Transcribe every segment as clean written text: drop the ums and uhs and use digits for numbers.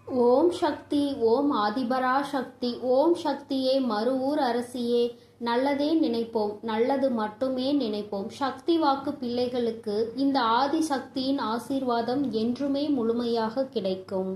ஓம் சக்தி, ஓம் ஆதிபரா சக்தி, ஓம் சக்தியே, மறுவூர் அரசியே, நல்லதே நினைப்போம், நல்லது மட்டுமே நினைப்போம். சக்தி வாக்கு பிள்ளைகளுக்கு இந்த ஆதி சக்தியின் ஆசீர்வாதம் என்றுமே முழுமையாக கிடைக்கும்.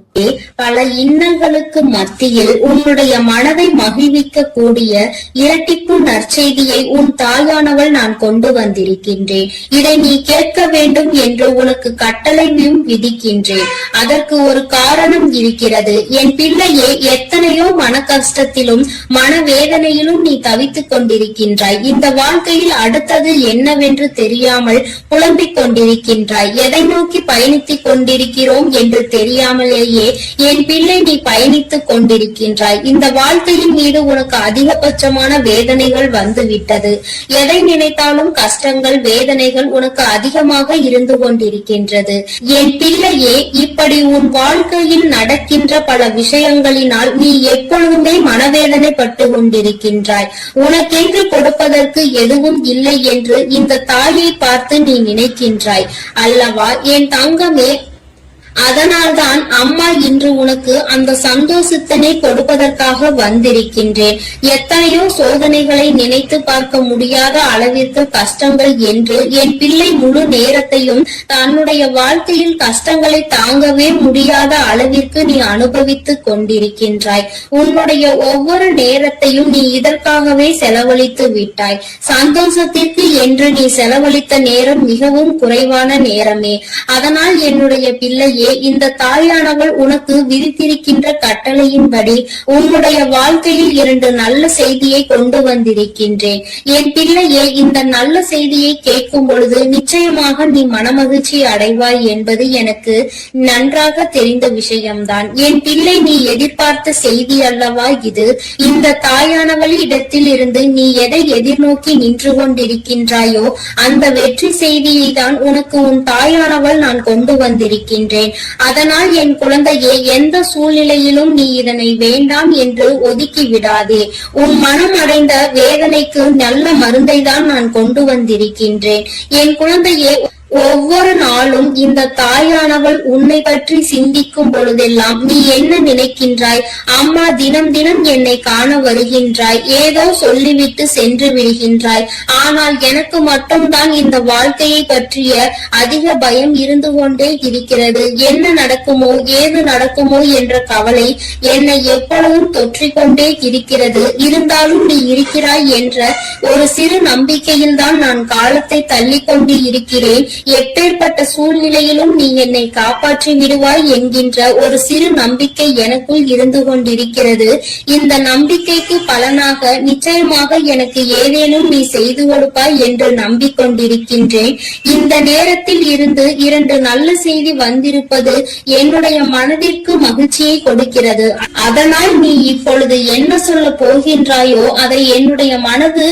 பல இன்னல்களுக்கு மத்தியில் உன்னுடைய மனதை மகிழ்விக்க கூடிய இரட்டிப்பு நற்செய்தியை உன் தாயானவள் நான் கொண்டு வந்திருக்கின்றேன். இதை நீ கேட்க வேண்டும் என்று உனக்கு கட்டளையும் விதிக்கின்றேன். அதற்கு ஒரு காரணம் இருக்கிறது. என் பிள்ளையே, எத்தனையோ மன கஷ்டத்திலும் மனவேதனையிலும் நீ தவித்துக் கொண்டிருக்கின்றாய். இந்த வாழ்க்கையில் அடுத்தது என்னவென்று தெரியாமல் புலம்பிக் கொண்டிருக்கின்றாய். எதை நோக்கி பயணித்துக் கொண்டிருக்கிறோம் என்று தெரியாமலேயே என் பிள்ளை நீ பயணித்துக் கொண்டிருக்கின்றாய். இந்த வாழ்க்கையின் மீது உனக்கு அதிகபட்சமான வேதனைகள் வந்துவிட்டது. எதை நினைத்தாலும் கஷ்டங்கள், வேதனைகள் உனக்கு அதிகமாக இருந்து கொண்டிருக்கின்றது. என் பிள்ளையே, இப்படி உன் வாழ்க்கையில் நடக்கின்ற பல விஷயங்களினால் நீ எப்பொழுதுமே மனவேதனை பட்டு கொண்டிருக்கின்றாய். உனக்கென்று கொடுப்பதற்கு எதுவும் இல்லை என்று இந்த தாயை பார்த்து நீ நினைக்கின்றாய் அல்லவா என் தங்கமே? அதனால்தான் அம்மா இன்று உனக்கு அந்த சந்தோஷத்தினை கொடுப்பதற்காக வந்திருக்கின்றேன். எத்தனையோ சோதனைகளை நினைத்து பார்க்க முடியாத அளவிற்கு கஷ்டங்கள் என்று என் பிள்ளை முழு நேரத்தையும் தன்னுடைய வாழ்க்கையில் கஷ்டங்களை தாங்கவே முடியாத அளவிற்கு நீ அனுபவித்துக் கொண்டிருக்கின்றாய். உன்னுடைய ஒவ்வொரு நேரத்தையும் நீ இதற்காகவே செலவழித்து விட்டாய். சந்தோஷத்திற்கு என்று நீ செலவழித்த நேரம் மிகவும் குறைவான நேரமே. அதனால் என்னுடைய பிள்ளையே, இந்த தாயானவள் உனக்கு விதித்திருக்கின்ற கட்டளையின்படி உன்னுடைய வாழ்க்கையில் 2 நல்ல செய்தியை கொண்டு வந்திருக்கின்றேன். என் பிள்ளையே, இந்த நல்ல செய்தியை கேட்கும் பொழுது நிச்சயமாக நீ மனமகிழ்ச்சி அடைவாய் என்பது எனக்கு நன்றாக தெரிந்த விஷயம்தான். என் பிள்ளை, நீ எதிர்பார்த்த செய்தி அல்லவா இது? இந்த தாயானவள் இடத்தில் இருந்து நீ எதை எதிர்நோக்கி நின்று கொண்டிருக்கின்றாயோ அந்த வெற்றி செய்தியை தான் உனக்கு உன் தாயானவள் நான் கொண்டு வந்திருக்கின்றேன். அதனால் என் குழந்தையே, எந்த சூழ்நிலையிலும் நீ இதனை வேண்டாம் என்று ஒதுக்கி விடாதே. உன் மனம் அடைந்த வேதனைக்கு நல்ல மருந்தை தான் நான் கொண்டு வந்திருக்கின்றேன். என் குழந்தையே, ஒவ்வொரு நாளும் இந்த தாயானவள் உன்னை பற்றி சிந்திக்கும் பொழுதெல்லாம் நீ என்ன நினைக்கின்றாய்? அம்மா தினம் தினம் என்னை காண வருகின்றாய், ஏதோ சொல்லிவிட்டு சென்று விடுகின்றாய். ஆனால் எனக்கு மட்டும்தான் இந்த வாழ்க்கையை பற்றிய அதிக பயம் இருந்து கொண்டே இருக்கிறது. என்ன நடக்குமோ, ஏது நடக்குமோ என்ற கவலை என்னை எப்பொழுதும் தொற்றிக்கொண்டே இருக்கிறது. இருந்தாலும் நீ இருக்கிறாய் என்ற ஒரு சிறு நம்பிக்கையில் தான் நான் காலத்தை தள்ளி கொண்டு இருக்கிறேன். எப்பேற்பட்ட சூழ்நிலையிலும் நீ என்னை காப்பாற்றி விடுவாய் என்கின்ற ஒரு சிறு நம்பிக்கை எனக்குள் இருந்து கொண்டிருக்கிறது. இந்த நம்பிக்கைக்கு பலனாக நிச்சயமாக எனக்கு ஏதேனும் நீ செய்து கொடுப்பாய் என்று நம்பிக்கொண்டிருக்கின்றேன். இந்த நேரத்தில் இருந்து 2 நல்ல செய்தி வந்திருப்பது என்னுடைய மனதிற்கு மகிழ்ச்சியை கொடுக்கிறது. அதனால் நீ இப்பொழுது என்ன சொல்ல போகின்றாயோ அதை என்னுடைய மனது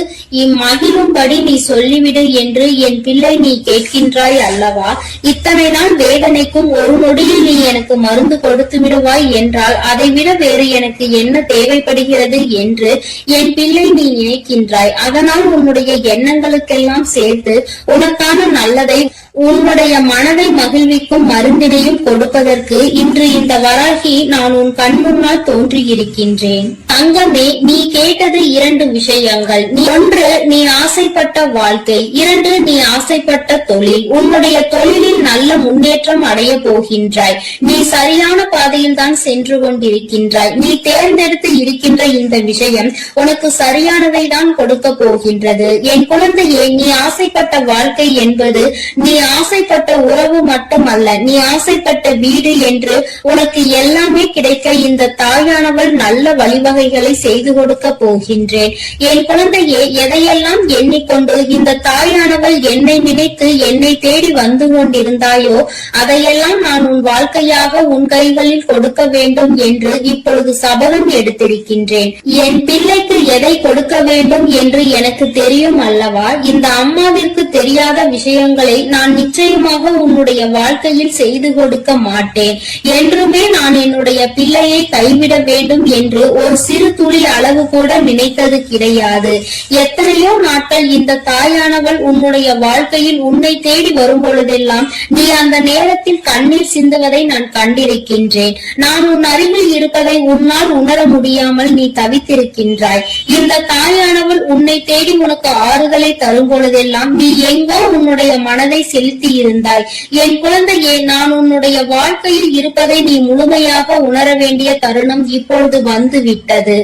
மகிழும்படி நீ சொல்லிவிடு என்று என் பிள்ளை நீ கேட்கின்றாய் அல்லவா? இத்தனை நாள் வேதனைக்கும் ஒரு நொடியில் நீ எனக்கு மருந்து கொடுத்து விடுவாய் என்றால் அதை விட வேறு எனக்கு என்ன தேவைப்படுகிறது என்று என் பிள்ளை நீ நினைக்கின்றாய். அதனால் உன்னுடைய எண்ணங்களுக்கெல்லாம் சேர்த்து உனக்கான நல்லதை, உன்னுடைய மனதை மகிழ்விக்கும் மருந்தினையும் கொடுப்பதற்கு இன்று இந்த வராகி நான் உன் கண் முன்னால் தோன்றியிருக்கின்றேன். தங்கமே, நீ கேட்டது 2 விஷயங்கள். 1, நீ ஆசைப்பட்ட வாழ்க்கை. 2, நீ ஆசைப்பட்ட தொழில். உன்னுடைய தொழிலில் நல்ல முன்னேற்றம் அடைய போகின்றாய். நீ சரியான பாதையில் தான் சென்று கொண்டிருக்கின்றாய். நீ தேர்ந்தெடுத்து இருக்கின்ற இந்த விஷயம் உனக்கு சரியானதை தான் கொடுக்க போகின்றது. என் குழந்தையே, நீ ஆசைப்பட்ட வாழ்க்கை என்பது நீ ஆசைப்பட்ட உறவு மட்டுமல்ல, நீ ஆசைப்பட்ட வீடு என்று உனக்கு எல்லாமே கிடைக்க இந்த தாயானவள் நல்ல வழிவகைகளை செய்து கொடுக்க போகின்றேன். என் குழந்தையே, எதையெல்லாம் எண்ணிக்கொண்டு இந்த தாயானவள் என்னை நினைத்து என்னை தேடி வந்து கொண்டிருந்தாயோ அதையெல்லாம் நான் உன் வாழ்க்கையாக உன் கைகளில் கொடுக்க வேண்டும் என்று இப்பொழுது சபதம் எடுத்திருக்கின்றேன். என் பிள்ளைக்கு எதை கொடுக்க வேண்டும் என்று எனக்கு தெரியும் அல்லவா? இந்த அம்மாவிற்கு தெரியாத விஷயங்களை நான் நான் நிச்சயமாக உன்னுடைய வாழ்க்கையில் செய்து கொடுக்க மாட்டேன். என்றுமே நான் என்னுடைய பிள்ளையை கைவிட வேண்டும் என்று ஒரு சிறு துளி அளவு கூட நினைத்தது கிடையாது. எத்தனையோ நாட்கள் இந்த தாயானவள் உன்னுடைய வாழ்க்கையில் உன்னை தேடி வரும் பொழுதெல்லாம் நீ அந்த நேரத்தில் கண்ணீர் சிந்துவதை நான் கண்டிருக்கின்றேன். நான் உன் அருகில் இருப்பதை உன்னால் உணர முடியாமல் நீ தவித்திருக்கின்றாய். இந்த தாயானவள் உன்னை தேடி உனக்கு ஆறுதலை தரும் பொழுதெல்லாம் நீ எங்கோ உன்னுடைய மனதை செலுத்தி இருந்தாய். என் குழந்தையே, நான் உன்னுடைய வாழ்க்கையில் இருப்பதை நீ முழுமையாக உணர வேண்டிய தருணம் இப்பொழுது வந்து விட்டது.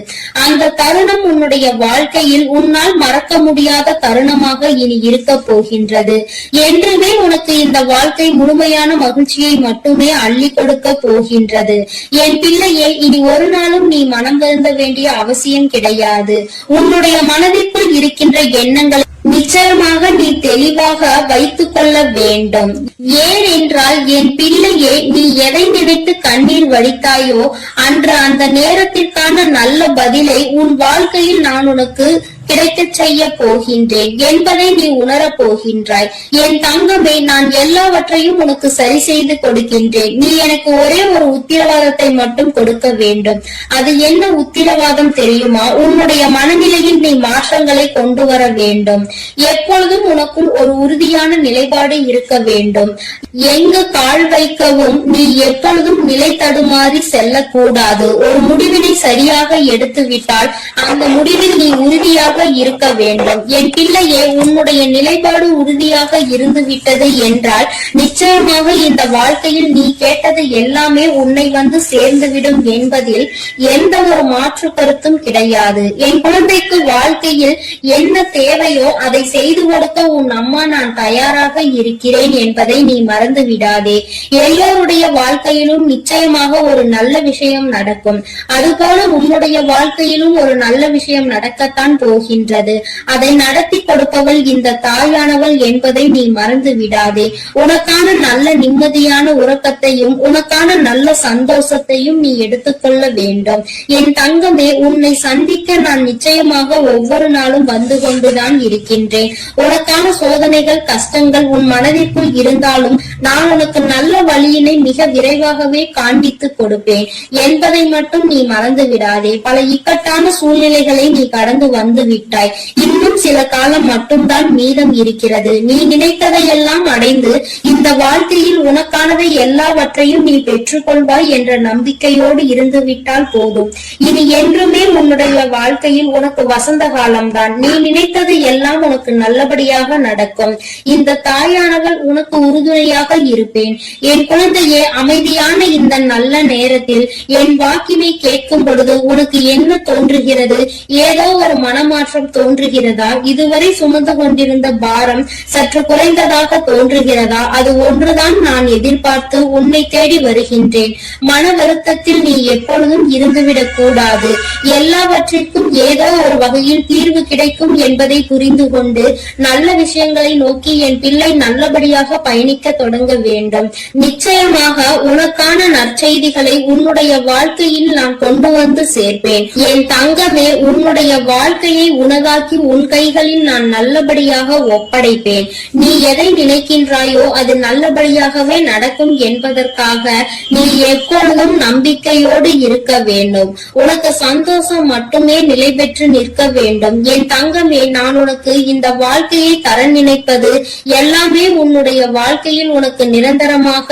அந்த தருணம் உன்னுடைய வாழ்க்கையில் உன்னால் மறக்க முடியாத தருணமாக இனி இருக்க போகின்றது. என்றுமே உனக்கு இந்த வாழ்க்கை முழுமையான மகிழ்ச்சியை மட்டுமே அள்ளி கொடுக்க போகின்றது. என் பிள்ளையே, இனி ஒரு நாளும் நீ மனம் வருந்த வேண்டிய அவசியம் கிடையாது. உன்னுடைய மனதிற்குள் இருக்கின்ற எண்ணங்களை நிச்சயமாக நீ தெளிவாக வைத்துக் கொள்ள வேண்டும். ஏனென்றால் என் பிள்ளையே, நீ எதை நினைத்து கண்ணீர் வடித்தாயோ அன்று அந்த நேரத்திற்கான நல்ல பதிலை உன் வாழ்க்கையில் நான் உனக்கு கிடைக்க செய்ய போகின்றேன் என்பதை நீ உணரப் போகின்றாய். என் தங்கமே, நான் எல்லாவற்றையும் உனக்கு சரி செய்து கொடுக்கின்றேன். நீ எனக்கு ஒரே ஒரு உத்தரவாதத்தை மட்டும் கொடுக்க வேண்டும். அது என்ன உத்தரவாதம் தெரியுமா? உன்னுடைய மனநிலையில் நீ மாற்றங்களை கொண்டு வர வேண்டும். எப்பொழுதும் உனக்குள் ஒரு உறுதியான நிலைப்பாடு இருக்க வேண்டும். எங்கு கால் வைக்கவும் நீ எப்பொழுதும் நிலை தடுமாறி செல்லக்கூடாது. ஒரு முடிவினை சரியாக எடுத்து விட்டால் அந்த முடிவில் நீ உறுதியாக இருக்க வேண்டும். என் பிள்ளையே, உன்னுடைய நிலைப்பாடு உறுதியாக இருந்து விட்டது என்றால் நிச்சயமாக இந்த வாழ்க்கையில் நீ கேட்டது எல்லாமே உன்னை வந்து சேர்ந்துவிடும் என்பதில் எந்த ஒரு மாற்று கருத்தும் கிடையாது. என் குழந்தைக்கு வாழ்க்கையில் என்ன தேவையோ அதை செய்து கொடுக்க உன் அம்மா நான் தயாராக இருக்கிறேன் என்பதை நீ மறந்து விடாதே. எல்லோருடைய வாழ்க்கையிலும் நிச்சயமாக ஒரு நல்ல விஷயம் நடக்கும். அதுபோல உன்னுடைய வாழ்க்கையிலும் ஒரு நல்ல விஷயம் நடக்கத்தான் போகின்றது. அதை நடத்தி கொடுப்பவள் இந்த தாயானவள் என்பதை நீ மறந்து விடாதே. உனக்கான நல்ல நிம்மதியான உறக்கத்தையும் உனக்கான நல்ல சந்தோஷத்தையும் நீ எடுத்துக்கொள்ள வேண்டும். என் தங்கமே, உன்னை சந்திக்க நான் நிச்சயமாக ஒவ்வொரு நாளும் வந்து கொண்டுதான் இருக்கின்றேன். உனக்கான சோதனைகள் கஷ்டங்கள் உன் மனதிற்குள் இருந்தாலும் நான் உனக்கு நல்ல வழியினை மிக விரைவாகவே காண்பித்து கொடுப்பேன் என்பதை மட்டும் நீ மறந்து விடாதே. பல இக்கட்டான சூழ்நிலைகளை நீ கடந்து வந்து விட்டாய். இன்னும் சில காலம் மட்டும்தான் மீதம் இருக்கிறது. நீ நினைத்ததையெல்லாம் அடைந்து இந்த வாழ்க்கையில் உனக்கானதை எல்லாவற்றையும் நீ பெற்றுக்கொள்வாய் என்ற நம்பிக்கையோடு இருந்து விட்டால் போதும். இனி என்றுமே உன்னுடைய வாழ்க்கையில் உனக்கு வசந்த காலம்தான். நீ நினைத்தது எல்லாம் உனக்கு நல்லபடியாக நடக்கும். இந்த தாயானவள் உனக்கு உறுதுணையாக இருப்பேன். என் குழந்தையே, அமைதியான இந்த நல்ல நேரத்தில் என் வாக்கினை கேட்கும் பொழுது உனக்கு என்ன தோன்றுகிறது? ஏதோ ஒரு மனமாற்றம் தோன்றுகிறதா? இதுவரை சுமந்து கொண்டிருந்த பாரம் சற்று குறைந்ததாக தோன்றுகிறதா? அது ஒன்றுதான் நான் எதிர்பார்த்து உன்னை தேடி வருகின்றேன். மன வருத்தத்தில் நீ எப்பொழுதும் இருந்துவிடக் கூடாது. எல்லாவற்றிற்கும் ஏதோ ஒரு வகையில் தீர்வு கிடைக்கும் என்பதை புரிந்து கொண்டு நல்ல விஷயங்களை நோக்கி என் பிள்ளை நல்லபடியாக பயணிக்க தொடங்க வேண்டும். நிச்சயமாக உனக்கான நற்செய்திகளை உன்னுடைய வாழ்க்கையில் நான் கொண்டு வந்து சேர்ப்பேன். என் தங்கமே, உன்னுடைய வாழ்க்கையை உனதாக்கி உன் கைகளில் நான் நல்லபடியாக ஒப்படைப்பேன். நீ எதை நினைக்கின்றாயோ அது நல்லபடியாகவே நடக்கும் என்பதற்காக நீ எப்பொழுதும் நம்பிக்கையோடு இருக்க வேண்டும். உனக்கு சந்தோஷம் மட்டுமே நிலை பெற்று நிற்க வேண்டும். என் தங்கமே, நான் உனக்கு இந்த வாழ்க்கையை தர நினைப்பது எல்லாமே உன்னுடைய வாழ்க்கையில் உனக்கு நிரந்தரமாக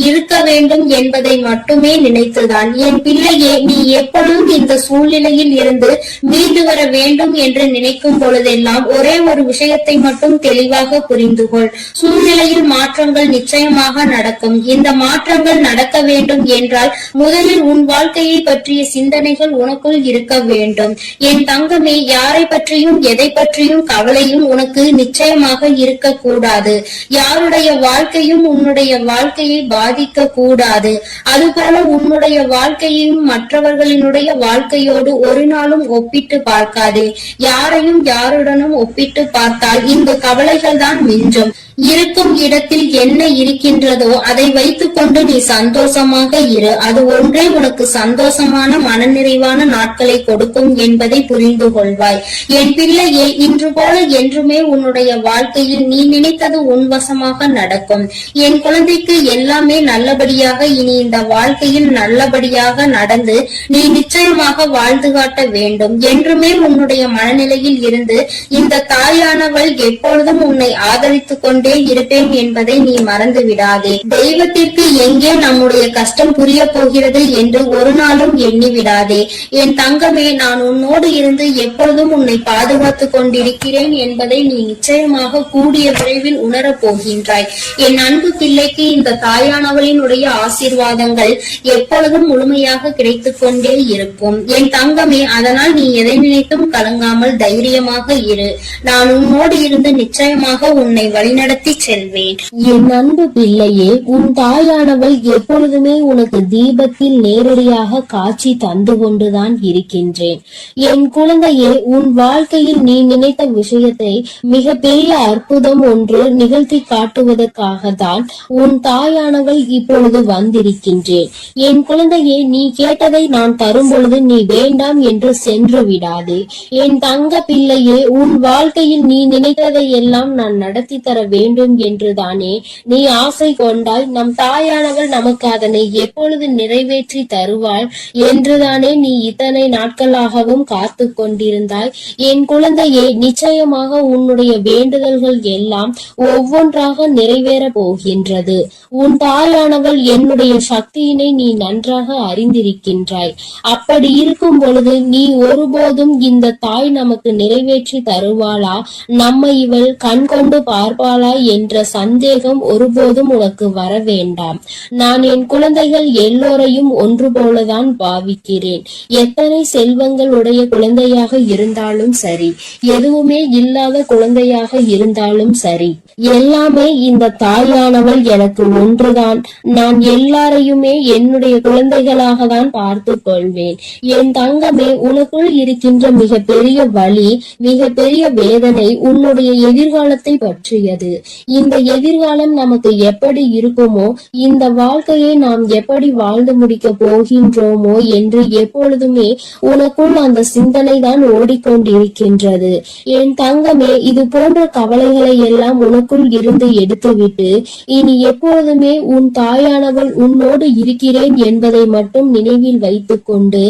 இருக்க வேண்டும் என்பதை மட்டுமே நினைத்துதான். என் பிள்ளையே, நீ எப்பொழுதும் இந்த சூழ்நிலையில் இருந்து மீண்டு வர வேண்டும் என்று நினைக்கும் பொழுதெல்லாம் ஒரே ஒரு விஷயத்தை மட்டும் தெளிவாக புரிந்து கொள். சூழ்நிலையில் மாற்றங்கள் நிச்சயமாக நடக்கும். இந்த மாற்றங்கள் நடக்க வேண்டும் என்றால் முதலில் உன் வாழ்க்கையை பற்றிய சிந்தனைகள் உனக்குள் இருக்க வேண்டும். என் தங்கமே, யாரை பற்றியும் எதை பற்றியும் கவலையும் உனக்கு நிச்சயமாக இருக்கக்கூடாது. யாருடைய வாழ்க்கையும் உன்னுடைய வாழ்க்கையை பாதிக்க கூடாது. அதுபோல உன்னுடைய வாழ்க்கையையும் மற்றவர்களினுடைய வாழ்க்கையோடு ஒரு நாளும் ஒப்பிட்டு பார்க்காதே. யாரையும் யாருடனும் ஒப்பிட்டு பார்த்தால் இந்த கவலைகள் தான் மிஞ்சும். இருக்கும் இடத்தில் என்ன இருக்கின்றதோ அதை வைத்துக் கொண்டு நீ சந்தோஷமாக இரு. அது ஒன்றே உனக்கு சந்தோஷமான மனநிறைவான நாட்களை கொடுக்கும் என்பதை புரிந்து கொள்வாய். என் பிள்ளையே, இன்று போல என்றுமே உன்னுடைய வாழ்க்கையில் நீ நினைத்தது உன் வசமாக நடக்கும். என் குழந்தைக்கு எல்லாமே நல்லபடியாக இனி இந்த வாழ்க்கையில் நல்லபடியாக நடந்து நீ நிச்சயமாக வாழ்ந்து காட்ட வேண்டும். என்றுமே உன்னுடைய மனநிலையில் இருந்து இந்த தாயானவள் எப்பொழுதும் உன்னை ஆதரித்துக் கொண்டே இருப்பேன் என்பதை நீ மறந்து விடாதே. தெய்வத்திற்கு எங்கே நம்முடைய கஷ்டம் புரிய போகிறது என்று ஒரு நாளும் எண்ணி விடாதே. என் தங்கமே, நான் உன்னோடு இருந்து எப்பொழுதும் உன்னை பாதுகாத்துக் கொண்டிருக்கிறேன் என்பதை நீ நிச்சயமாக கூடிய விரைவில் உணரப் போகின்றாய். என் அன்பு பிள்ளைக்கு இந்த தாயானவளினுடைய ஆசீர்வாதங்கள் எப்பொழுதும் முழுமையாக கிடைத்துக் கொண்டே இருக்கும். என் தங்கமே, அதனால் நீ எதை நினைத்தும் கலங்காமல் தைரியமாக இரு. நான் உன்னோடு இருந்து நிச்சயமாக உன்னை வழிநடத்தி செல்வேன். என் அன்பு பிள்ளையே, உன் தாயானவள் எப்பொழுதுமே உனக்கு தீபத்தில் நேரடியாக காட்சி தந்து கொண்டுதான் இருக்கின்றேன். என் குழந்தையே, உன் வாழ்க்கையில் நீ நினைத்த விஷயத்தை மிக பெரிய அற்புதம் ஒன்று நிகழ்த்தி காட்டுவதற்காக தான் உன் தாயானவள் இப்பொழுது வந்திருக்கின்றேன். என் குழந்தையே, நீ கேட்டதை நான் தரும் பொழுது நீ வேண்டாம் என்று சென்று விடாதே. என் தங்க பிள்ளையே, உன் வாழ்க்கையில் நீ நினைத்ததை எல்லாம் நான் நடத்தி தர வேண்டும் என்றுதானே நீ ஆசை கொண்டாய். நம் தாயானவள் நமக்கு அதனை எப்பொழுது நிறைவேற்றி தருவாள் என்றுதானே நீ இத்தனை நாட்களாகவும் காத்து கொண்டிருந்தாய். என் குழந்தையே, நிச்சயமாக உன்னுடைய வேண்டுதல்கள் எல்லாம் ஒவ்வொன்றாக நிறைவேற போகின்றது. உன் தாயானவள் என்னுடைய சக்தியினை நீ நன்றாக அறிந்திருக்கின்றாய். அப்படி இருக்கும் பொழுது நீ ஒருபோதும் இந்த தாய் நமக்கு நிறைவேற்றி தருவாளா, நம்மை இவள் கண் கொண்டு பார்ப்பாளா என்ற சந்தேகம் ஒருபோதும் உனக்கு வர வேண்டாம். நான் என் குழந்தைகள் எல்லோரையும் ஒன்று போலதான் பாவிக்கிறேன். எத்தனை செல்வங்கள் உடைய குழந்தையாக இருந்தாலும் சரி, எதுவுமே இல்லாத குழந்தையாக இருந்தாலும் சரி, எல்லாமே இந்த தாயானவள் எனக்கு ஒன்றுதான். நான் எல்லாரையுமே என்னுடைய குழந்தைகளாக தான் பார்த்து கொள்வேன். என் தங்கமே, உனக்குள் இருக்கின்ற மிக பெரிய வலி, மிக பெரிய வேதனை உன்னுடைய எதிர்காலத்தை பற்றியது. இந்த எதிர்காலம் நமக்கு எப்படி இருக்குமோ, இந்த வாழ்க்கையை நாம் எப்படி வாழ்ந்து முடிக்க போகின்றோமோ என்று எப்பொழுதுமே உனக்குள் அந்த சிந்தனை தான் ஓடிக்கொண்டிருக்கின்றது. என் தங்கமே, இது போன்ற கவலைகளை எல்லாம் உனக்குள் இருந்து எடுத்துவிட்டு இனி எப்பொழுதுமே உன் தாயானவள் உன்னோடு இருக்கிறேன் என்பதை மட்டும் நினைவில் வைத்துக் கொண்டு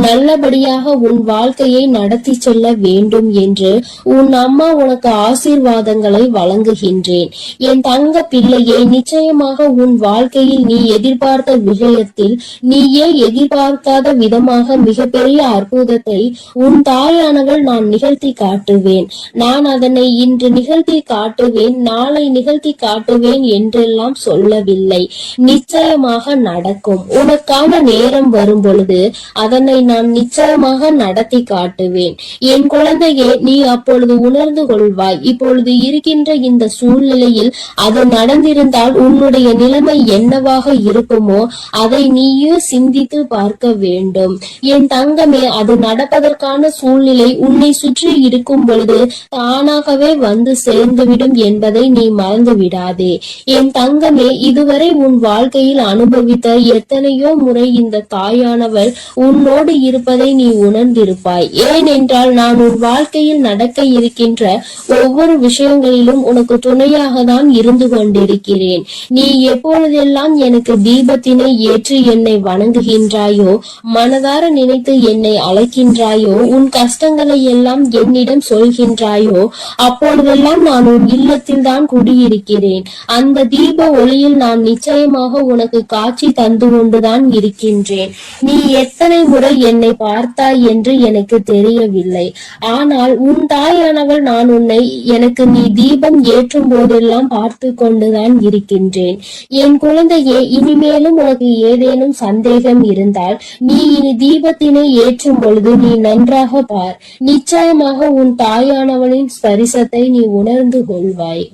நல்லபடியாக உன் வாழ்க்கையை நடத்தி செல்ல வேண்டும் என்று உன் அம்மா உனக்கு ஆசீர்வாதங்களை வழங்குகின்றேன். என் தங்க பிள்ளையே, நிச்சயமாக உன் வாழ்க்கையில் நீ எதிர்பார்த்த விஷயத்தில் நீயே எதிர்பார்க்காத விதமாக மிகப்பெரிய அற்புதத்தை உன் தாயானவள் நான் நிகழ்த்தி காட்டுவேன். நான் அதனை இன்று நிகழ்த்தி காட்டுவேன், நாளை நிகழ்த்தி காட்டுவேன் என்றெல்லாம் சொல்லவில்லை. நிச்சயமாக நடக்கும். உனக்கான நேரம் வரும் பொழுது அதனை நான் நிச்சயமாக நடத்தி காட்டுவேன். என் குழந்தையே, நீ அப்பொழுது உணர்ந்து கொள்வாய். இப்பொழுது இருக்கின்ற இந்த சூழ்நிலையில் அது நடந்திருந்தால் உன்னுடைய நிலைமை என்னவாக இருக்குமோ அதை நீயே சிந்தித்து பார்க்க வேண்டும். என் தங்கமே, அது நடப்பதற்கான சூழ்நிலை உன்னை சுற்றி இருக்கும் பொழுது தானாகவே வந்து சேர்ந்துவிடும் என்பதை நீ மறந்து விடாதே. என் தங்கமே, இதுவரை உன் வாழ்க்கையில் அனுபவித்த எத்தனையோ முறை இந்த தாயானவள் உன்னோடு இருப்பதை நீ உணர்ந்திருப்பாய். ஏனென்றால் நான் உன் வாழ்க்கையில் நடக்க இருக்கின்ற ஒவ்வொரு விஷயங்களிலும் உனக்கு துணையாக தான் இருந்து கொண்டிருக்கிறேன். நீ எப்பொழுதெல்லாம் எனக்கு தீபத்தினை ஏற்றி என்னை வணங்குகின்றாயோ, மனதார நினைத்து என்னை அழைக்கின்றாயோ, உன் கஷ்டங்களை எல்லாம் என்னிடம் சொல்கின்றாயோ, அப்பொழுதெல்லாம் நான் உன் இல்லத்தில் தான் குடியிருக்கிறேன். அந்த தீப ஒளியில் நான் நிச்சயமாக உனக்கு காட்சி தந்து கொண்டுதான் இருக்கின்றேன். நீ எத்தனை முறை என்னை பார்த்தாய் என்று எனக்கு தெரியவில்லை. ஆனால் உன் தாயானவள் நான் உன்னை எனக்கு நீ தீபம் ஏற்றும் போதெல்லாம் பார்த்து கொண்டுதான் இருக்கின்றேன். என் குழந்தையே, இனிமேலும் உனக்கு ஏதேனும் சந்தேகம் இருந்தால் நீ இனி தீபத்தினை ஏற்றும் பொழுது நீ நன்றாக பார். நிச்சயமாக உன் தாயானவளின் ஸ்பரிசத்தை நீ உணர்ந்து கொள்வாய்.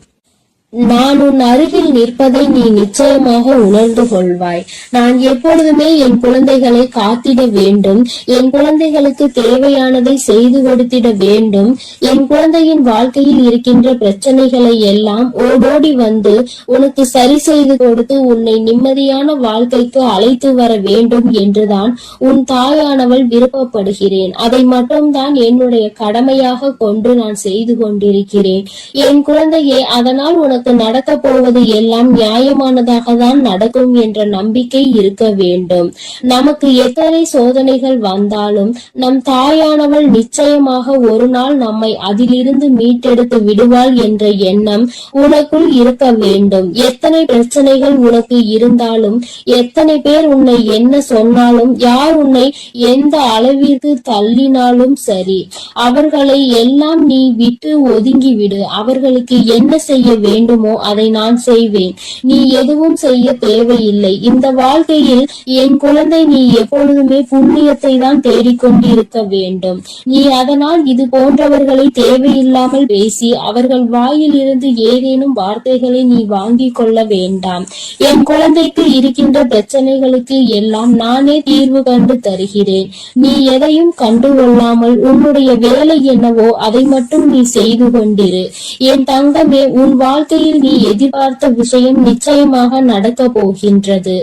நான் உன் அருகில் நிற்பதை நீ நிச்சயமாக உணர்ந்து கொள்வாய். நான் எப்பொழுதுமே என் குழந்தைகளை காத்திட வேண்டும், என் குழந்தைகளுக்கு தேவையானதை செய்து கொடுத்திட வேண்டும். என் குழந்தையின் வாழ்க்கையில் இருக்கின்ற பிரச்சனைகளை எல்லாம் ஓடோடி வந்து உனக்கு சரி செய்து கொடுத்து உன்னை நிம்மதியான வாழ்க்கைக்கு அழைத்து வர வேண்டும் என்றுதான் உன் தாயானவள் விருப்பப்படுகிறேன். அதை மட்டும்தான் என்னுடைய கடமையாக கொண்டு நான் செய்து கொண்டிருக்கிறேன். என் குழந்தையே, அதனால் உனக்கு நடக்க போவது எல்லாம் நியாயமானதாக தான் நடக்கும் என்ற நம்பிக்கை இருக்க வேண்டும். நமக்கு எத்தனை சோதனைகள் வந்தாலும் நம் தாயானவள் நிச்சயமாக ஒரு நாள் நம்மை அதிலிருந்து மீட்டெடுத்து விடுவாள் என்ற எண்ணம் உனக்குள் இருக்க வேண்டும். எத்தனை பிரச்சனைகள் உனக்கு இருந்தாலும், எத்தனை பேர் உன்னை என்ன சொன்னாலும், யார் உன்னை எந்த அளவிற்கு தள்ளினாலும் சரி, அவர்களை எல்லாம் நீ விட்டு ஒதுங்கிவிடு. அவர்களுக்கு என்ன செய்ய வேண்டுமோ அதை நான் செய்வேன். நீ எதுவும் செய்ய தேவையில்லை. இந்த வாழ்க்கையில் என் குழந்தை, நீ எப்பொழுதுமே புண்ணியத்தை தான் தேடிக்கொண்டிருக்க வேண்டும். நீ அதனால் இது போன்றவர்களை தேவையில்லாமல் பேசி அவர்கள் வாயில் இருந்து ஏதேனும் வார்த்தைகளை நீ வாங்கிக் கொள்ள வேண்டாம். என் குழந்தைக்கு இருக்கின்ற பிரச்சனைகளுக்கு எல்லாம் நானே தீர்வு கண்டு தருகிறேன். நீ எதையும் கண்டுகொள்ளாமல் உன்னுடைய வேலை என்னவோ அதை மட்டும் நீ செய்து கொண்டிரு. என் தங்கமே, உன் வாழ்க்கையில் நீ எதிர்பார்த்த விஷயம் நிச்சயமாக நடக்க போகின்றது.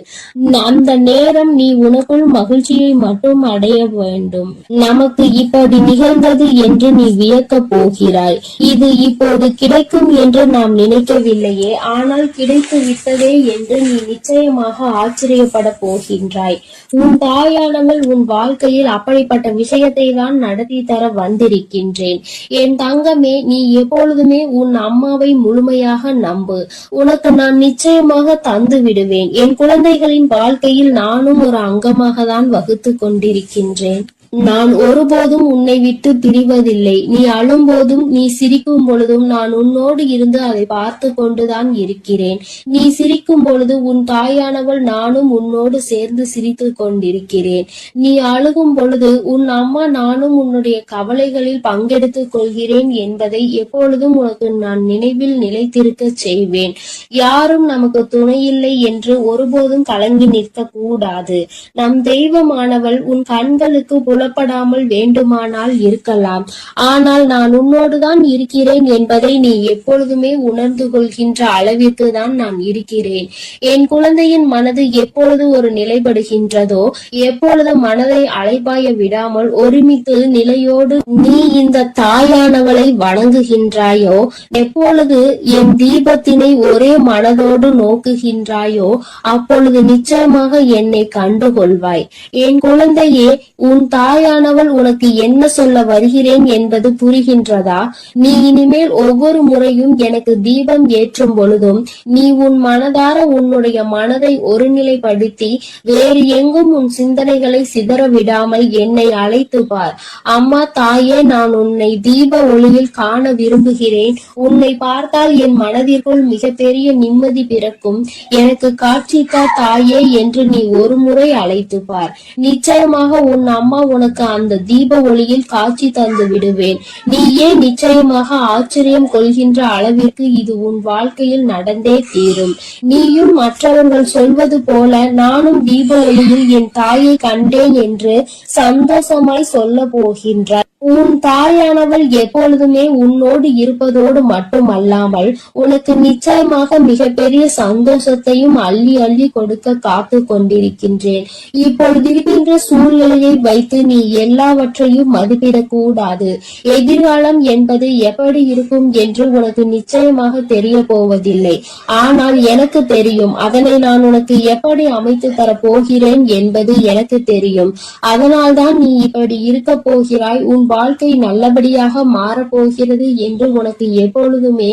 அந்த நேரம் நீ உனக்குள் மகிழ்ச்சியை மட்டும் அடைய வேண்டும். நமக்கு இப்படி நிகழ்ந்தது என்று நீ வியக்க போகிறாய். இது இப்போது கிடைக்கும் என்று நாம் நினைக்கவில்லையே, ஆனால் கிடைத்து விட்டதே என்று நீ நிச்சயமாக ஆச்சரியப்பட போகின்றாய். உன் தாயானவள் உன் வாழ்க்கையில் அப்படிப்பட்ட விஷயத்தை தான் நடத்தி தர வந்திருக்கின்றேன். என் தங்கமே, நீ எப்பொழுதுமே உன் அம்மாவை முழுமையாக நம்பு. உனக்கு நான் நிச்சயமாக தந்து விடுவேன். என் குழந்தைகளின் வாழ்க்கையில் நானும் ஒரு அங்கமாக தான் வகுத்து கொண்டிருக்கின்றேன். நான் ஒருபோதும் உன்னை விட்டு பிரிவதில்லை. நீ அழும் போதும் நீ சிரிக்கும் பொழுதும் நான் உன்னோடு இருந்து அதை பார்த்து கொண்டுதான் இருக்கிறேன். நீ சிரிக்கும் பொழுது உன் தாயானவள் நானும் உன்னோடு சேர்ந்து சிரித்து கொண்டிருக்கிறேன். நீ அழுகும் பொழுது உன் அம்மா நானும் உன்னுடைய கவலைகளில் பங்கெடுத்துக் கொள்கிறேன் என்பதை எப்பொழுதும் உனக்கு நான் நினைவில் நிலைத்திருக்க செய்வேன். யாரும் நமக்கு துணையில்லை என்று ஒருபோதும் கலங்கி நிற்க கூடாது. நம் தெய்வமானவள் உன் கண்களுக்கு புலப்படாமல் வேண்டுமானால் இருக்கலாம், ஆனால் நான் உன்னோடுதான் இருக்கிறேன் என்பதை நீ எப்பொழுதுமே உணர்ந்து கொள்கின்ற அளவிற்கு தான் நான் இருக்கிறேன். என் குழந்தையின் மனது எப்பொழுது ஒரு நிலைப்படுகின்றதோ, எப்பொழுது மனதை அலைபாய விடாமல் ஒருமித்து நிலையோடு நீ இந்த தாயானவளை வணங்குகின்றாயோ, எப்பொழுது என் தீபத்தினை ஒரே மனதோடு நோக்குகின்றாயோ, அப்பொழுது நிச்சயமாக என்னை கண்டுகொள்வாய். என் குழந்தையே, உன் தாயானவள் உனக்கு என்ன சொல்ல வருகிறேன் என்பது புரிகின்றதா? நீ இனிமேல் ஒவ்வொரு முறையும் எனக்கு தீபம் ஏற்றும் பொழுதும் நீ உன் மனதார உன்னுடைய மனதை ஒருநிலைப்படுத்தி வேறு எங்கும் உன் சிந்தனைகளை சிதற விடாமல் என்னை அழைத்து பார். அம்மா, தாயே, நான் உன்னை தீப ஒளியில் காண விரும்புகிறேன். உன்னை பார்த்தால் என் மனதிற்குள் மிகப்பெரிய நிம்மதி பிறக்கும். எனக்கு காட்சித்தா தாயே என்று நீ ஒரு முறை அழைத்து பார். நிச்சயமாக உன் அம்மா உனக்கு அந்த தீப ஒளியில் காட்சி தந்து விடுவேன். நீயே நிச்சயமாக ஆச்சரியம் கொள்கின்ற அளவிற்கு இது உன் வாழ்க்கையில் நடந்தே தீரும். நீயும் மற்றவர்கள் சொல்வது போல நானும் தீப ஒளியில் என் தாயை கண்டேன் என்று சந்தோஷமாய் சொல்ல போகின்றார். உன் தாயானவள் எப்பொழுதுமே உன்னோடு இருப்பதோடு மட்டுமல்லாமல் உனக்கு நிச்சயமாக மிகப்பெரிய சந்தோஷத்தையும் அள்ளி அள்ளி கொடுக்க காத்து கொண்டிருக்கின்றேன். இப்பொழுது இருக்கின்ற சூழ்நிலையை வைத்து நீ எல்லாவற்றையும் மதிப்பிடக் கூடாது. எதிர்காலம் என்பது எப்படி இருக்கும் என்று உனக்கு நிச்சயமாக தெரிய போவதில்லை. ஆனால் எனக்கு தெரியும். அதனை நான் உனக்கு எப்படி அமைத்து தர போகிறேன் என்பது எனக்கு தெரியும். அதனால்தான் நீ இப்படி இருக்க போகிறாய். உன் வாழ்க்கை நல்லபடியாக மாறப்போகிறது என்று உனக்கு எப்பொழுதுமே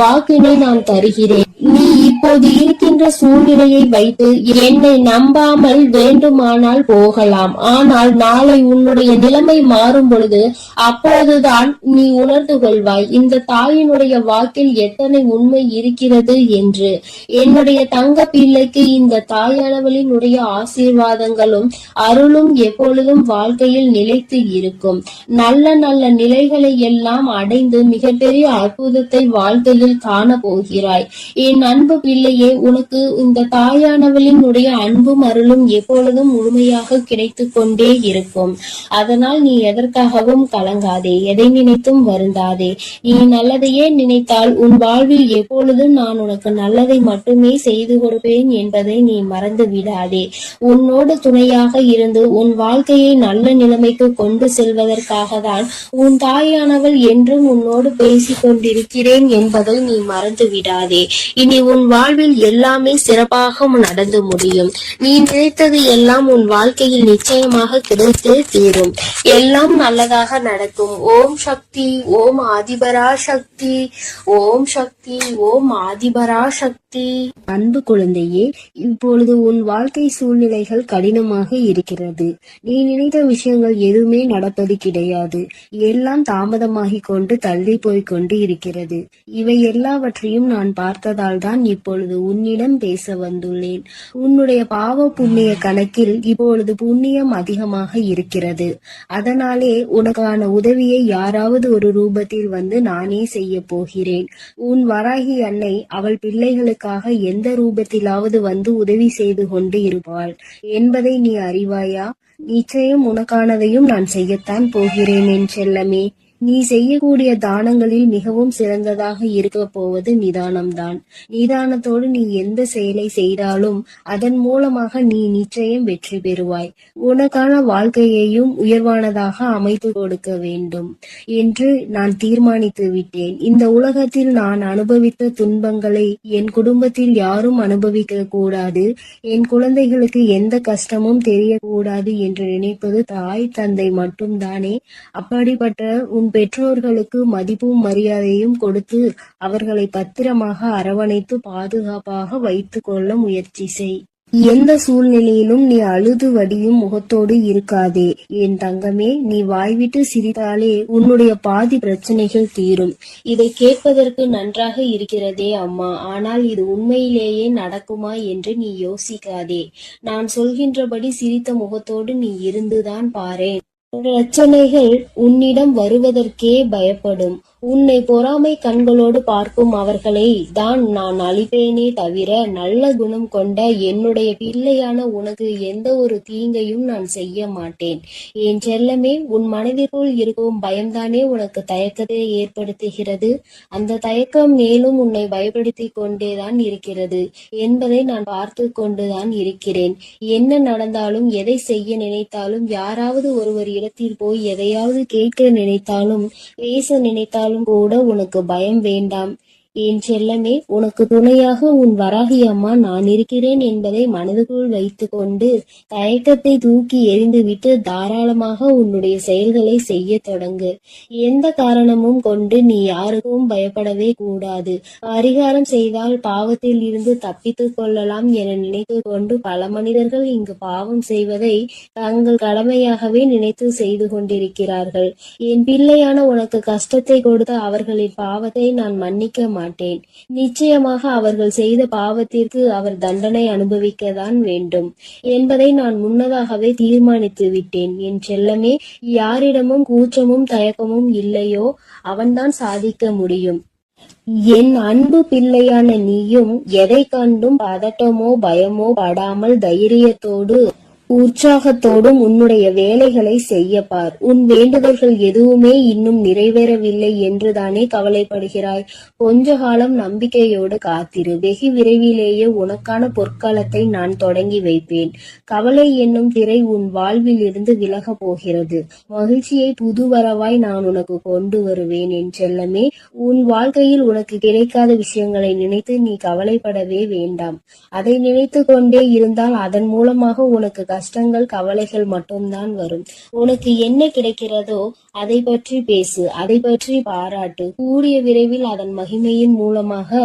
வாக்கினை நான் தருகிறேன். நீ இப்போது இருக்கின்ற சூழ்நிலையை வைத்து என்னை நம்பாமல் வேண்டுமானால் போகலாம். ஆனால் நாளை உன்னுடைய நிலைமை மாறும் பொழுது அப்போதுதான் நீ உணர்ந்து கொள்வாய் இந்த தாயினுடைய வாக்கில் எத்தனை உண்மை இருக்கிறது என்று. என்னுடைய தங்க பிள்ளைக்கு இந்த தாயானவளினுடைய ஆசீர்வாதங்களும் அருளும் எப்பொழுதும் வாழ்க்கையில் நிலைத்து இருக்கும். நல்ல நல்ல நிலைகளை எல்லாம் அடைந்து மிகப்பெரிய அற்புதத்தை வாழ்க்கையில் காண போகிறாய். என் அன்பு பிள்ளையே, உனக்கு இந்த தாயானவளினுடைய அன்பும் அருளும் எப்பொழுதும் முழுமையாக கிடைத்து கொண்டே இருக்கும். அதனால் நீ எதற்காகவும் கலங்காதே, எதை நினைத்தும் வருந்தாதே. நீ நல்லதையே நினைத்தால் உன் வாழ்வில் எப்பொழுதும் நான் உனக்கு நல்லதை மட்டுமே செய்து கொடுப்பேன் என்பதை நீ மறந்து விடாதே. உன்னோடு துணையாக இருந்து உன் வாழ்க்கையை நல்ல நிலைமைக்கு கொண்டு செல்வதற்காக தான் உன் தாயானவள் என்றும் உன்னோடு பேசிக் கொண்டிருக்கிறேன் என்பதை நீ மறந்து விடாதே. இனி உன் வாழ்வில் எல்லாமே சிறப்பாக நடந்து முடியும். நீ நினைத்தது எல்லாம் உன் வாழ்க்கையில் நிச்சயமாக கிடைத்தே தீரும். எல்லாம் நல்லதாக நடக்கும். ஓம் சக்தி, ஓம் ஆதிபரா சக்தி, ஓம் சக்தி, ஓம் ஆதிபரா சக்தி. அன்பு குழந்தையே, இப்பொழுது உன் வாழ்க்கை சூழ்நிலைகள் கடினமாக இருக்கிறது. நீ நினைத்த விஷயங்கள் எதுவுமே நடப்பது கிடையாது. எல்லாம் தாமதமாகிக் கொண்டு தள்ளி போய்கொண்டு இருக்கிறது. இவை எல்லாவற்றையும் நான் பார்த்ததால் தான் இப்பொழுது உன்னிடம் பேச வந்துள்ளேன். உன்னுடைய பாவ புண்ணிய கணக்கில் இப்பொழுது புண்ணியம் அதிகமாக இருக்கிறது. அதனாலே உனக்கான உதவியை யாராவது ஒரு ரூபத்தில் வந்து நானே செய்ய போகிறேன். உன் வராகி அன்னை அவள் பிள்ளைகளுக்காக எந்த ரூபத்திலாவது வந்து உதவி செய்து கொண்டு இருப்பாள் என்பதை நீ அறிவாயா? நிச்சயம் உனக்கானதையும் நான் செய்யத்தான் போகிறேன் என் செல்லமே. நீ செய்யக்கூடிய தானங்களில் மிகவும் சிறந்ததாக இருக்க போவது நிதானம்தான். நிதானத்தோடு நீ எந்த செயலை செய்தாலும் அதன் மூலமாக நீ நிச்சயம் வெற்றி பெறுவாய். உனக்கான வாழ்க்கையையும் உயர்வானதாக அமைத்து கொடுக்க வேண்டும் என்று நான் தீர்மானித்து விட்டேன். இந்த உலகத்தில் நான் அனுபவித்த துன்பங்களை என் குடும்பத்தில் யாரும் அனுபவிக்க கூடாது, என் குழந்தைகளுக்கு எந்த கஷ்டமும் தெரியக்கூடாது என்று நினைப்பது தாய் தந்தை மட்டும்தானே. அப்படிப்பட்ட உன் பெற்றோர்களுக்கு மதிப்பும் மரியாதையும் கொடுத்து அவர்களை பத்திரமாக அரவணைத்து பாதுகாப்பாக வைத்துக் கொள்ள முயற்சி செய். எந்த சூழ்நிலையிலும் நீ அழுது வடியும் முகத்தோடு இருக்காதே என் தங்கமே. நீ வாய்விட்டு சிரித்தாலே உன்னுடைய பாதி பிரச்சனைகள் தீரும். இதை கேட்பதற்கு நன்றாக இருக்கிறதே அம்மா, ஆனால் இது உண்மையிலேயே நடக்குமா என்று நீ யோசிக்காதே. நான் சொல்கின்றபடி சிரித்த முகத்தோடு நீ இருந்துதான் பாரேன். பிரச்சனைகள் உன்னிடம் வருவதற்கே பயப்படும். உன்னை பொறாமை கண்களோடு பார்க்கும் அவர்களை தான் நான் அழிப்பேனே தவிர நல்ல குணம் கொண்ட என்னுடைய பிள்ளையான உனக்கு எந்த ஒரு தீங்கையும் நான் செய்ய மாட்டேன். என் செல்லமே, உன் மனதிற்குள் இருக்கும் பயம்தானே உனக்கு தயக்கத்தை ஏற்படுத்துகிறது. அந்த தயக்கம் மேலும் உன்னை பயப்படுத்தி கொண்டேதான் இருக்கிறது என்பதை நான் பார்த்து கொண்டுதான் இருக்கிறேன். என்ன நடந்தாலும், எதை செய்ய நினைத்தாலும், யாராவது ஒருவர் இடத்தில் போய் எதையாவது கேட்க நினைத்தாலும், பேச நினைத்தாலும் கூட உனக்கு பயம் வேண்டாம் என் செல்லமே. உனக்கு துணையாக உன் வராகி அம்மா நான் இருக்கிறேன் என்பதை மனதுக்குள் வைத்து கொண்டு தயக்கத்தை தூக்கி எறிந்துவிட்டு தாராளமாக உன்னுடைய செயல்களை செய்ய தொடங்கு. எந்த காரணமும் கொண்டு நீ யாருக்கும் பயப்படவே கூடாது. பரிகாரம் செய்தால் பாவத்தில் இருந்து தப்பித்துக் கொள்ளலாம் என நினைத்து கொண்டு பல மனிதர்கள் இங்கு பாவம் செய்வதை தங்கள் கடமையாகவே நினைத்து செய்து கொண்டிருக்கிறார்கள். என் பிள்ளையான உனக்கு கஷ்டத்தை கொடுத்த அவர்களின் பாவத்தை நான் மன்னிக்க மாட்டேன். நிச்சயமாக அவர்கள் செய்த பாவத்திற்கு அவர் தண்டனை அனுபவிக்கத்தான் வேண்டும் என்பதை நான் முன்னதாகவே தீர்மானித்து விட்டேன் என் செல்லமே. யாரிடமும் கூச்சமும் தயக்கமும் இல்லையோ அவன்தான் சாதிக்க முடியும். என் அன்பு பிள்ளையான நீயும் எதை கண்டும் பதட்டமோ பயமோ படாமல் தைரியத்தோடு உற்சாகத்தோடும் உன்னுடைய வேலைகளை செய்ய பார். உன் வேண்டுதல்கள் எதுவுமே இன்னும் நிறைவேறவில்லை என்றுதானே கவலைப்படுகிறாய். கொஞ்ச காலம் நம்பிக்கையோடு காத்திரு. வெகு விரைவிலேயே உனக்கான பொற்காலத்தை நான் தொடங்கி வைப்பேன். கவலை என்னும் திரை உன் வாழ்வில் இருந்து விலக போகிறது. மகிழ்ச்சியை புதுவரவாய் நான் உனக்கு கொண்டு வருவேன் என் செல்லமே. உன் வாழ்க்கையில் உனக்கு கிடைக்காத விஷயங்களை நினைத்து நீ கவலைப்படவே வேண்டாம். அதை நினைத்து கொண்டே இருந்தால் அதன் மூலமாக உனக்கு கஷ்டங்கள் கவலைகள் மட்டும்தான் வரும். உனக்கு என்ன கிடைக்கிறதோ அதை பற்றி பேசு, அதை பற்றி பாராட்டு. கூடிய விரைவில் அதன் மகிமையின் மூலமாக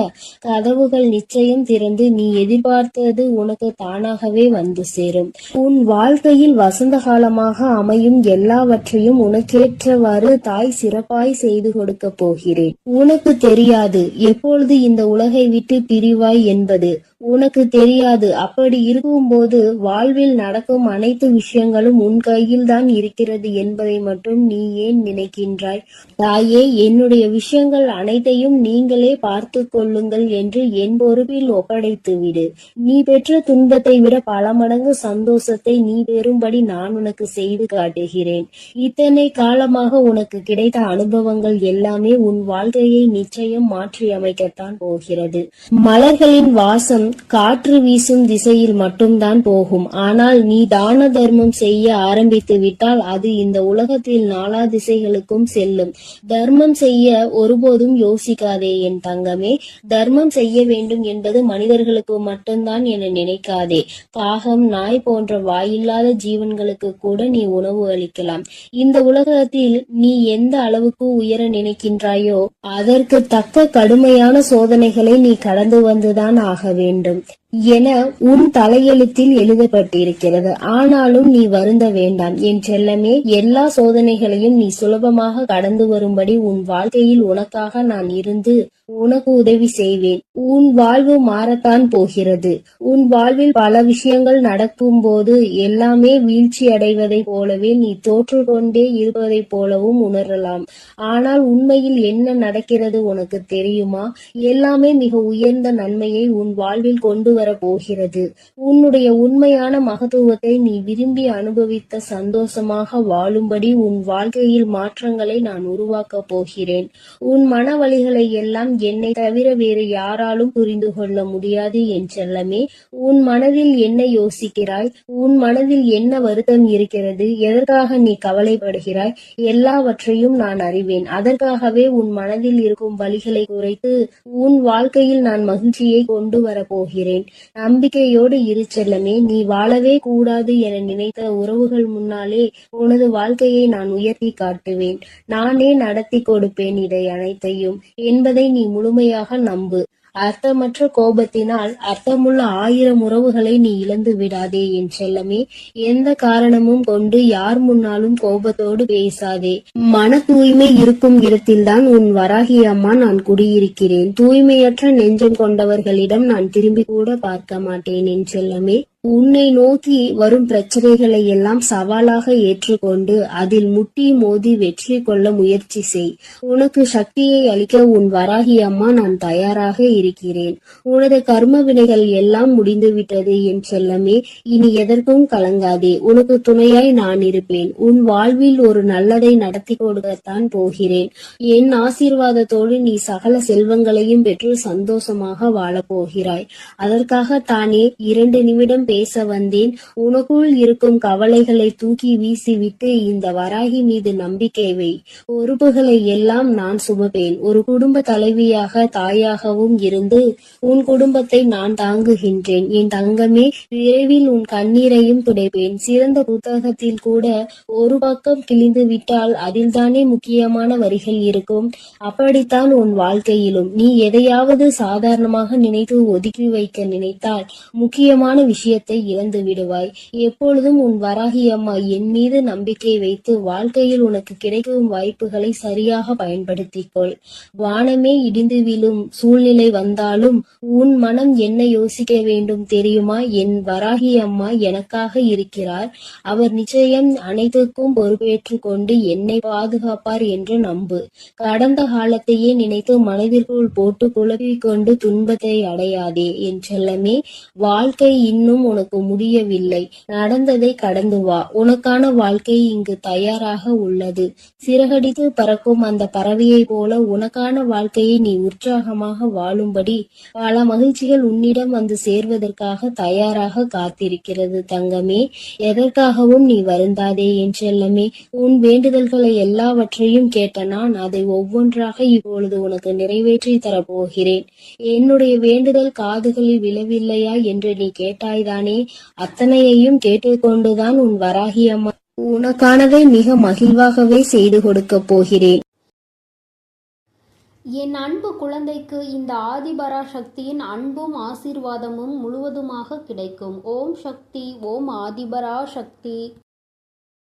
கதவுகள் நிச்சயம் திறந்து நீ எதிர்பார்த்தது உனக்கு தானாகவே வந்து சேரும். உன் வாழ்க்கையில் வசந்த காலமாக அமையும் எல்லாவற்றையும் உனக்கேற்றவாறு தாய் சிறப்பாய் செய்து கொடுக்க போகிறேன். உனக்கு தெரியாது எப்பொழுது இந்த உலகை விட்டு பிரிவாய் என்பது. உனக்கு தெரியாது. அப்படி இருக்கும்போது வாழ்வில் நடக்கும் அனைத்து விஷயங்களும் உன் கையில் தான் இருக்கிறது என்பதை மட்டும் நீ ஏன் நினைக்கின்றாய்? தாயே, என்னுடைய விஷயங்கள் அனைத்தையும் நீங்களே பார்த்து கொள்ளுங்கள் என்று என் பொறுப்பில் ஒப்படைத்து விடு. நீ பெற்ற துன்பத்தை விட பல மடங்கு சந்தோஷத்தை நீ பெறும்படி நான் உனக்கு செய்து காட்டுகிறேன். இத்தனை காலமாக உனக்கு கிடைத்த அனுபவங்கள் எல்லாமே உன் வாழ்க்கையை நிச்சயம் மாற்றி அமைக்கத்தான் போகிறது. மலர்களின் வாசம் காற்று வீசும் திசையில் மட்டும்தான் போகும். ஆனால் நீ தான தர்மம் செய்ய ஆரம்பித்து விட்டால் அது இந்த உலகத்தில் நாலா திசைகளுக்கும் செல்லும். தர்மம் செய்ய ஒருபோதும் யோசிக்காதே என் தங்கமே. தர்மம் செய்ய வேண்டும் என்பது மனிதர்களுக்கு மட்டும்தான் என நினைக்காதே. காகம், நாய் போன்ற வாயில்லாத ஜீவன்களுக்கு கூட நீ உணவு அளிக்கலாம். இந்த உலகத்தில் நீ எந்த அளவுக்கு உயர நினைக்கின்றாயோ அதற்கு தக்க கடுமையான சோதனைகளை நீ கடந்து வந்துதான் ஆக வேண்டும் என உன் தலையெழுத்தில் எழுதப்பட்டிருக்கிறது. ஆனாலும் நீ வருந்த வேண்டாம் என் செல்லமே. எல்லா சோதனைகளையும் நீ சுலபமாக கடந்து வரும்படி உன் வாழ்க்கையில் உனக்காக நான் இருந்து உனக்கு உதவி செய்வேன். உன் வாழ்வு மாறத்தான் போகிறது. உன் வாழ்வில் பல விஷயங்கள் நடக்கும் போது எல்லாமே வீழ்ச்சி அடைவதை போலவே நீ தோற்று கொண்டே இருப்பதை போலவும் உணரலாம். ஆனால் உண்மையில் என்ன நடக்கிறது உனக்கு தெரியுமா? எல்லாமே மிக உயர்ந்த நன்மையை உன் வாழ்வில் கொண்டு வர போகிறது. உன்னுடைய உண்மையான மகத்துவத்தை நீ விரும்பி அனுபவித்த சந்தோஷமாக வாழும்படி உன் வாழ்க்கையில் மாற்றங்களை நான் உருவாக்க போகிறேன். உன் மன வலிகளை எல்லாம் என்னை தவிர வேறு யாராலும் புரிந்து கொள்ள முடியாது என் செல்லமே. உன் மனதில் என்ன யோசிக்கிறாய்? உன் மனதில் என்ன வருத்தம் இருக்கிறது? எதற்காக நீ கவலைப்படுகிறாய்? எல்லாவற்றையும் நான் அறிவேன். அதற்காகவே உன் மனதில் இருக்கும் வலிகளை குறைத்து உன் வாழ்க்கையில் நான் மகிழ்ச்சியை கொண்டு வர போகிறேன். நம்பிக்கையோடு இரு செல்லமே. நீ வாழவே கூடாது என நினைத்த உறவுகள் முன்னாலே உனது வாழ்க்கையை நான் உயர்த்தி காட்டுவேன். நானே நடத்தி கொடுப்பேன் இதை அனைத்தையும் என்பதை நீ முழுமையாக நம்பு. அர்த்தமற்ற கோபத்தினால் அர்த்தமுள்ள 1000 உறவுகளை நீ இழந்து விடாதே என் செல்லமே. எந்த காரணமும் கொண்டு யார் முன்னாலும் கோபத்தோடு பேசாதே. மன தூய்மை இருக்கும் இடத்தில்தான் உன் வராகி அம்மா நான் குடியிருக்கிறேன். தூய்மையற்ற நெஞ்சம் கொண்டவர்களிடம் நான் திரும்பி கூட பார்க்க மாட்டேன் என் செல்லமே. உன்னை நோக்கி வரும் பிரச்சனைகளை எல்லாம் சவாலாக ஏற்றுக்கொண்டு அதில் முட்டி மோதி வெற்றி கொள்ள முயற்சி செய். உனக்கு சக்தியை அளிக்க உன் வராகி அம்மா நான் தயாராக இருக்கிறேன். உனது கர்ம வினைகள் எல்லாம் முடிந்துவிட்டது என் செல்லமே. இனி எதற்கும் கலங்காதே. உனக்கு துணையாய் நான் இருப்பேன். உன் வாழ்வில் ஒரு நல்லதை நடத்தி கொடுக்கத்தான் போகிறேன். என் ஆசீர்வாதத்தோடு நீ சகல செல்வங்களையும் பெற்று சந்தோஷமாக வாழப் போகிறாய். அதற்காக தானே 2 நிமிடம் பேச வந்தேன். உனக்குள் இருக்கும் கவலைகளை தூக்கி வீசிவிட்டு இந்த வராகி மீது நம்பிக்கை வை. பொறுப்புகளை எல்லாம் நான் சுமப்பேன். ஒரு குடும்ப தலைவியாக தாயாகவும் இருந்து உன் குடும்பத்தை நான் தாங்குகின்றேன் என் தங்கமே. விரைவில் உன் கண்ணீரையும் துடைப்பேன். சிறந்த புத்தகத்தில் கூட ஒரு பக்கம் கிழிந்து விட்டால் அதில் தானே முக்கியமான வரிகள் இருக்கும். அப்படித்தான் உன் வாழ்க்கையிலும் நீ எதையாவது சாதாரணமாக நினைத்து ஒதுக்கி வைக்க நினைத்தால் முக்கியமான விஷயத்தை இழந்து விடுவாய். எப்பொழுதும் உன் வராகி அம்மா என் மீது நம்பிக்கை வைத்து வாழ்க்கையில் உனக்கு கிடைக்கும் வாய்ப்புகளை சரியாக பயன்படுத்திக்கொள். வானமே இடிந்து விழும் சூழ்நிலை வந்தாலும் உன் மனம் என்ன யோசிக்க வேண்டும் தெரியுமா? என் வராகி அம்மா எனக்காக இருக்கிறார். அவர் நிச்சயம் அனைத்துக்கும் பொறுப்பேற்று கொண்டு என்னை பாதுகாப்பார் என்று நம்பு. கடந்த காலத்தையே நினைத்து மனதிற்குள் போட்டு குழப்பிக் கொண்டு துன்பத்தை அடையாதே என் செல்லமே. வாழ்க்கை இன்னும் உனக்கு முடியவில்லை. நடந்ததை கடந்து வா. உனக்கான வாழ்க்கை இங்கு தயாராக உள்ளது. சிறகடித்து பறக்கும் அந்த பறவையை போல உனக்கான வாழ்க்கையை நீ உற்சாகமாக வாழும்படி பல மகிழ்ச்சிகள் உன்னிடம் வந்து சேர்வதற்காக தயாராக காத்திருக்கிறது தங்கமே. எதற்காகவும் நீ வருந்தாதே என் செல்லமே. உன் வேண்டுதல்களை எல்லாவற்றையும் கேட்ட நான் அதை ஒவ்வொன்றாக இப்பொழுது உனக்கு நிறைவேற்றி தரப்போகிறேன். என்னுடைய வேண்டுதல் காதுகளில் விழவில்லையா என்று நீ கேட்டாய்தானே? அத்தனையையும் கேட்டுக்கொண்டுதான் உன் வராகி அம்மா உனக்கானதை மிக மகிழ்வாகவே செய்து கொடுக்கப் போகிறேன். என் அன்பு குழந்தைக்கு இந்த ஆதிபராசக்தியின் அன்பும் ஆசீர்வாதமும் முழுவதுமாக கிடைக்கும். ஓம் சக்தி, ஓம் ஆதிபராசக்தி.